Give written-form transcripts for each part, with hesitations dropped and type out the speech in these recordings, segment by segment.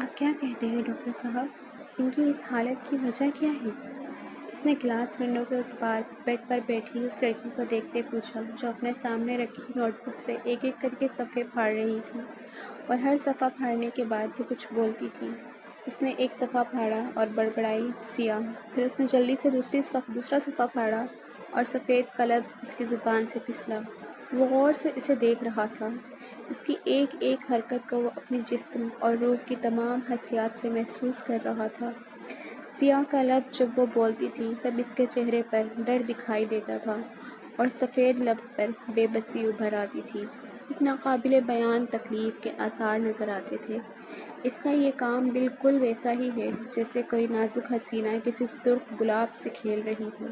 آپ کیا کہتے ہیں ڈاکٹر صاحب؟ ان کی اس حالت کی وجہ کیا ہے؟ اس نے گلاس ونڈو کے اس پار بیڈ پر بیٹھی اس لڑکی کو دیکھتے پوچھا جو اپنے سامنے رکھی نوٹ بک سے ایک ایک کر کے صفحے پھاڑ رہی تھی اور ہر صفحہ پھاڑنے کے بعد وہ کچھ بولتی تھی۔ اس نے ایک صفحہ پھاڑا اور بڑبڑائی سیاہ، پھر اس نے جلدی سے دوسرا صفحہ پھاڑا اور سفید کا لفظ اس کی زبان سے پھسلا۔ وہ غور سے اسے دیکھ رہا تھا، اس کی ایک ایک حرکت کو وہ اپنے جسم اور روح کی تمام حسیات سے محسوس کر رہا تھا۔ سیاہ کا لفظ جب وہ بولتی تھی تب اس کے چہرے پر ڈر دکھائی دیتا تھا اور سفید لفظ پر بے بسی ابھر آتی تھی۔ ایک ناقابل بیان تکلیف کے آثار نظر آتے تھے۔ اس کا یہ کام بالکل ویسا ہی ہے جیسے کوئی نازک حسینہ کسی سرخ گلاب سے کھیل رہی ہو،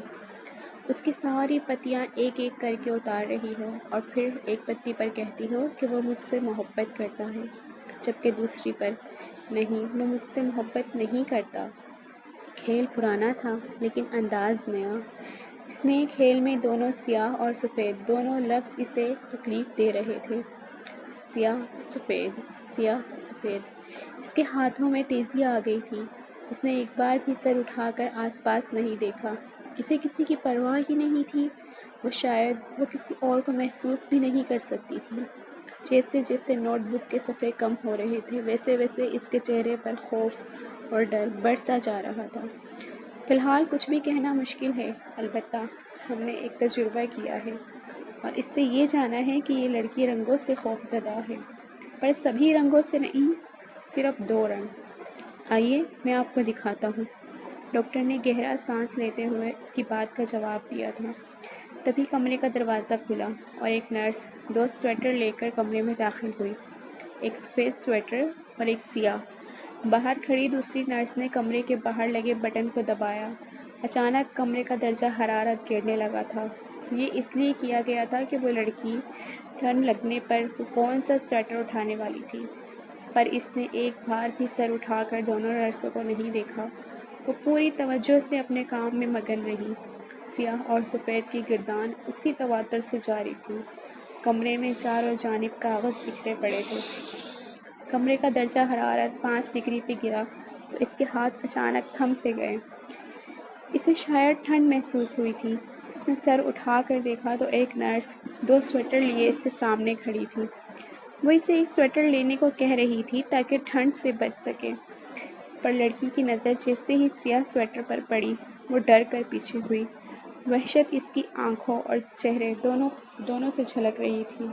اس کی ساری پتیاں ایک ایک کر کے اتار رہی ہو اور پھر ایک پتی پر کہتی ہو کہ وہ مجھ سے محبت کرتا ہے، جبکہ دوسری پر نہیں، وہ مجھ سے محبت نہیں کرتا۔ کھیل پرانا تھا لیکن انداز نیا۔ اس نئے کھیل میں دونوں سیاہ اور سفید دونوں لفظ اسے تکلیف دے رہے تھے۔ سیاہ سفید، سیاہ سفید۔ اس کے ہاتھوں میں تیزی آ گئی تھی۔ اس نے ایک بار بھی سر اٹھا کر آس پاس نہیں دیکھا۔ اسے کسی کی پرواہ ہی نہیں تھی۔ وہ شاید وہ کسی اور کو محسوس بھی نہیں کر سکتی تھی۔ جیسے جیسے نوٹ بک کے صفحے کم ہو رہے تھے ویسے ویسے اس کے چہرے پر خوف اور ڈر بڑھتا جا رہا تھا۔ فی الحال کچھ بھی کہنا مشکل ہے، البتہ ہم نے ایک تجربہ کیا ہے اور اس سے یہ جانا ہے کہ یہ لڑکی رنگوں سے خوف زدہ ہے، پر سبھی رنگوں سے نہیں، صرف 2 رنگ۔ آئیے میں آپ کو دکھاتا ہوں۔ ڈاکٹر نے گہرا سانس لیتے ہوئے اس کی بات کا جواب دیا تھا۔ تبھی کمرے کا دروازہ کھلا اور ایک نرس 2 سویٹر لے کر کمرے میں داخل ہوئی، ایک سفید سویٹر اور ایک سیاہ۔ باہر کھڑی دوسری نرس نے کمرے کے باہر لگے بٹن کو دبایا۔ اچانک کمرے کا درجہ حرارت گرنے لگا تھا۔ یہ اس لیے کیا گیا تھا کہ وہ لڑکی ٹھنڈ لگنے پر وہ کون سا سویٹر اٹھانے والی تھی، پر اس نے ایک بار بھی سر اٹھا کر دونوں نرسوں کو نہیں دیکھا۔ وہ پوری توجہ سے اپنے کام میں مگن رہی۔ سیاہ اور سفید کی گردان اسی تواتر سے جاری تھی۔ کمرے میں چاروں جانب کاغذ بکھرے پڑے تھے۔ کمرے کا درجہ حرارت 5 ڈگری پہ گرا تو اس کے ہاتھ اچانک تھم سے گئے۔ اسے شاید ٹھنڈ محسوس ہوئی تھی۔ اس نے سر اٹھا کر دیکھا تو ایک نرس 2 سویٹر لیے اس کے سامنے کھڑی تھی۔ وہ اسے ایک سویٹر لینے کو کہہ رہی تھی تاکہ ٹھنڈ سے بچ سکے، پر لڑکی کی نظر جیسے ہی سیاہ سویٹر پر پڑی وہ ڈر کر پیچھے ہوئی۔ وحشت اس کی آنکھوں اور چہرے دونوں سے جھلک رہی تھی۔